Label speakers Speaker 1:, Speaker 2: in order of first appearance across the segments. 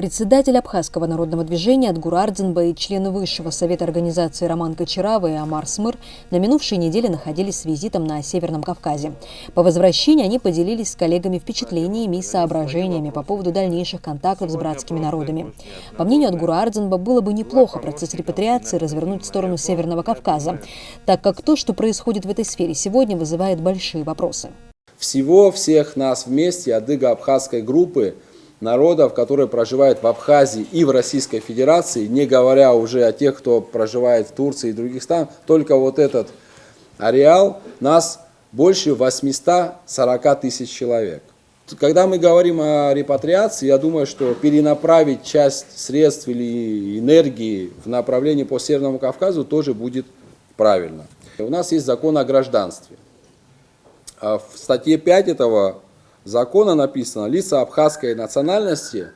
Speaker 1: Председатель Абхазского народного движения Отгур Ардзинба и члены Высшего совета организации Роман Кочарава и Амар Смыр на минувшей неделе находились с визитом на Северном Кавказе. По возвращении они поделились с коллегами впечатлениями и соображениями по поводу дальнейших контактов с братскими народами. По мнению Отгура Ардзинба, было бы неплохо процесс репатриации развернуть в сторону Северного Кавказа, так как то, что происходит в этой сфере сегодня, вызывает большие вопросы.
Speaker 2: Всех нас вместе, адыго-абхазской группы, народов, которые проживают в Абхазии и в Российской Федерации, не говоря уже о тех, кто проживает в Турции и других странах, только вот этот ареал, нас больше 840 тысяч человек. Когда мы говорим о репатриации, я думаю, что перенаправить часть средств или энергии в направлении по Северному Кавказу тоже будет правильно. У нас есть закон о гражданстве. В статье 5 этого закона написано: лица абхазской национальности,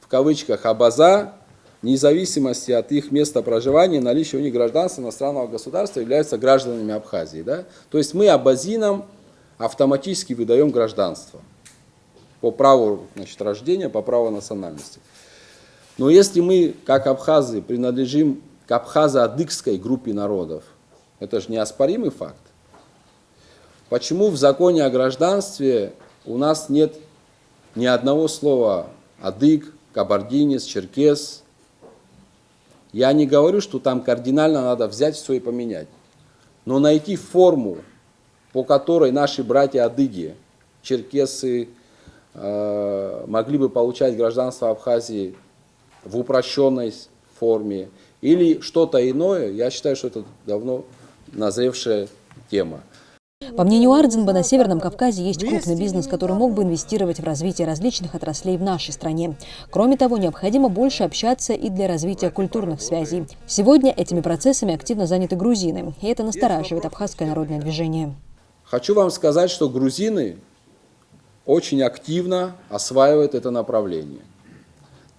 Speaker 2: в кавычках абаза, вне зависимости от их места проживания, наличия у них гражданства иностранного государства, являются гражданами Абхазии. Да? То есть мы абазинам автоматически выдаем гражданство по праву, рождения, по праву национальности. Но если мы, как абхазы, принадлежим к абхазо-адыгской группе народов, это же неоспоримый факт. Почему в законе о гражданстве у нас нет ни одного слова адыг, кабардинец, черкес? Я не говорю, что там кардинально надо взять все и поменять. Но найти форму, по которой наши братья-адыги, черкесы, могли бы получать гражданство Абхазии в упрощенной форме или что-то иное, я считаю, что это давно назревшая тема.
Speaker 1: По мнению Ардзинба, на Северном Кавказе есть крупный бизнес, который мог бы инвестировать в развитие различных отраслей в нашей стране. Кроме того, необходимо больше общаться и для развития культурных связей. Сегодня этими процессами активно заняты грузины, и это настораживает Абхазское народное движение.
Speaker 2: Хочу вам сказать, что грузины очень активно осваивают это направление.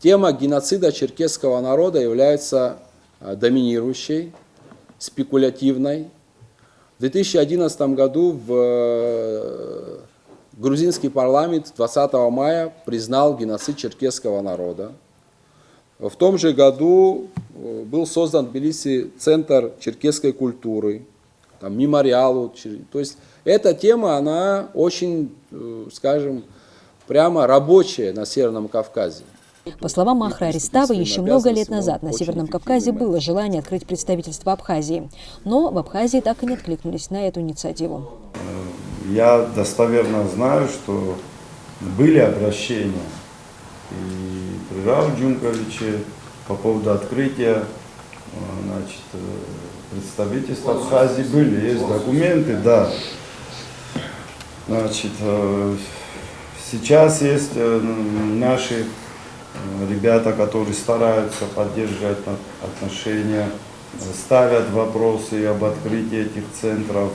Speaker 2: Тема геноцида черкесского народа является доминирующей, спекулятивной. В 2011 году грузинский парламент 20 мая признал геноцид черкесского народа. В том же году был создан в Тбилиси Центр черкесской культуры, там, мемориал. То есть эта тема, она очень, скажем, прямо рабочая на Северном Кавказе.
Speaker 1: По словам Махра Аристава, еще много лет назад на Северном Кавказе было желание открыть представительство Абхазии. Но в Абхазии так и не откликнулись на эту инициативу.
Speaker 3: Я достоверно знаю, что были обращения и при Рауфе Джунковиче по поводу открытия представительства Абхазии были. Есть документы, да. Сейчас есть наши ребята, которые стараются поддерживать отношения, ставят вопросы об открытии этих центров.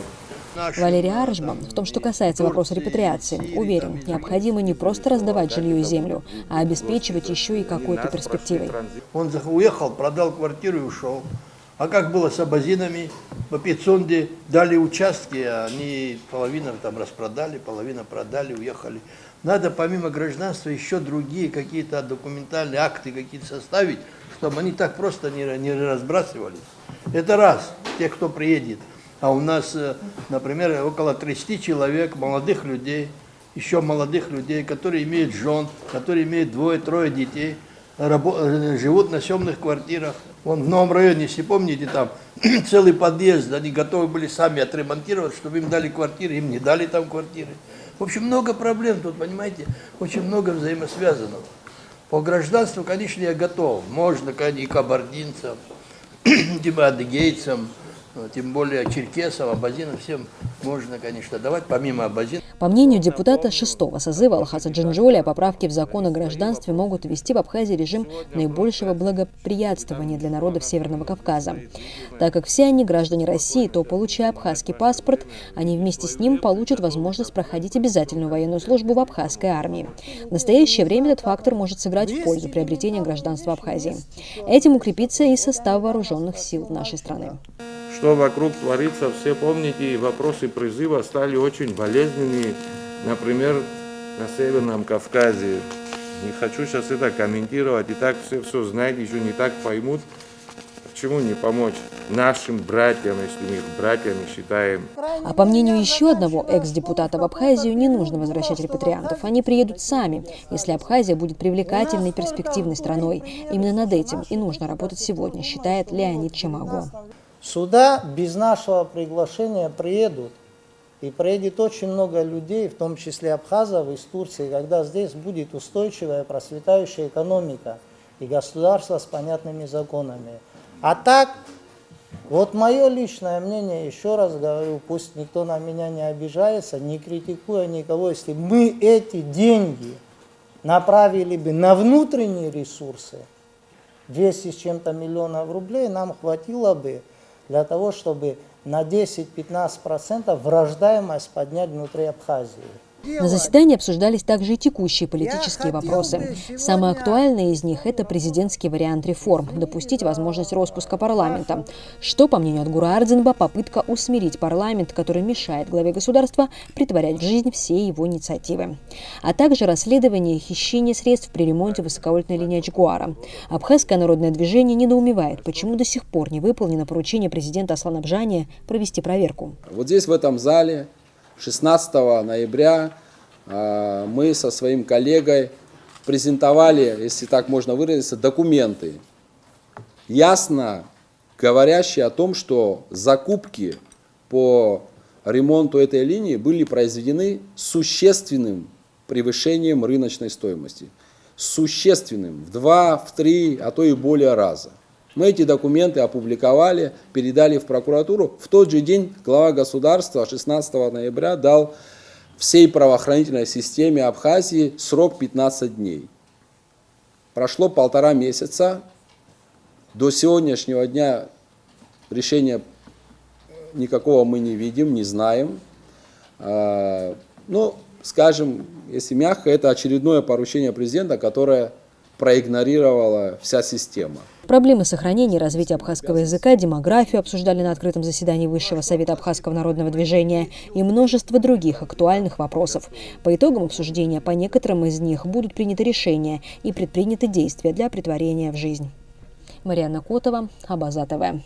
Speaker 1: Валерий Арышба, в том, что касается вопроса репатриации, уверен, необходимо не просто раздавать жилье и землю, а обеспечивать еще и какой-то перспективой.
Speaker 4: Он уехал, продал квартиру и ушел. А как было с абазинами? По Пицунде дали участки, они половину там распродали, половину продали, уехали. Надо помимо гражданства еще другие какие-то документальные акты какие-то составить, чтобы они так просто не разбрасывались. Это раз, тех, кто приедет. А у нас, например, около 30 человек, молодых людей, еще молодых людей, которые имеют жен, которые имеют 2-3 детей, живут на съемных квартирах. Вон в новом районе, если помните, там целый подъезд, они готовы были сами отремонтировать, чтобы им дали квартиры, им не дали там квартиры. В общем, много проблем тут, понимаете, очень много взаимосвязанного. По гражданству, конечно, я готов. Можно, конечно, и кабардинцам, тем адыгейцам, тем более черкесам, абазинам, всем можно, конечно, давать, помимо абазин.
Speaker 1: По мнению депутата 6-го созыва Алхаса Джинджоля, поправки в закон о гражданстве могут ввести в Абхазии режим наибольшего благоприятствования для народов Северного Кавказа. Так как все они граждане России, то, получая абхазский паспорт, они вместе с ним получат возможность проходить обязательную военную службу в абхазской армии. В настоящее время этот фактор может сыграть в пользу приобретения гражданства Абхазии. Этим укрепится и состав вооруженных сил нашей страны.
Speaker 5: Что вокруг творится, все помните, и вопросы призыва стали очень болезненными. Например, на Северном Кавказе Не хочу сейчас это комментировать, и так все знают, еще не так поймут. Почему не помочь нашим братьям, если мы их братьями считаем?
Speaker 1: А по мнению еще одного экс-депутата, в Абхазию не нужно возвращать репатриантов. Они приедут сами, если Абхазия будет привлекательной, перспективной страной. Именно над этим и нужно работать сегодня, считает Леонид Чимаго.
Speaker 6: Сюда без нашего приглашения приедут. И приедет очень много людей, в том числе абхазов из Турции, когда здесь будет устойчивая, процветающая экономика и государство с понятными законами. А так, вот мое личное мнение, еще раз говорю, пусть никто на меня не обижается, не критикуя никого, если мы эти деньги направили бы на внутренние ресурсы, 200 с чем-то миллионов рублей, нам хватило бы для того, чтобы на 10-15% враждаемость поднять внутри Абхазии.
Speaker 1: На заседании обсуждались также и текущие политические вопросы. Самый актуальный из них – это президентский вариант реформ – допустить возможность распуска парламента. Что, по мнению Адгура Ардзинба, попытка усмирить парламент, который мешает главе государства притворять в жизнь все его инициативы. А также расследование хищения средств при ремонте высоковольтной линии Ачгуара. Абхазское народное движение недоумевает, почему до сих пор не выполнено поручение президента Аслана Бжания провести проверку.
Speaker 2: Вот здесь, в этом зале, 16 ноября мы со своим коллегой презентовали, если так можно выразиться, документы, ясно говорящие о том, что закупки по ремонту этой линии были произведены с существенным превышением рыночной стоимости. Существенным, в 2, в 3, а то и более раза. Мы эти документы опубликовали, передали в прокуратуру. В тот же день глава государства 16 ноября дал всей правоохранительной системе Абхазии срок 15 дней. Прошло 1,5 месяца. До сегодняшнего дня решения никакого мы не видим, не знаем. Ну, скажем, если мягко, это очередное поручение президента, которое проигнорировала вся система.
Speaker 1: Проблемы сохранения и развития абхазского языка, демографию обсуждали на открытом заседании Высшего совета Абхазского народного движения и множество других актуальных вопросов. По итогам обсуждения по некоторым из них будут приняты решения и предприняты действия для претворения в жизнь. Марьяна Котова, Абаза ТВ.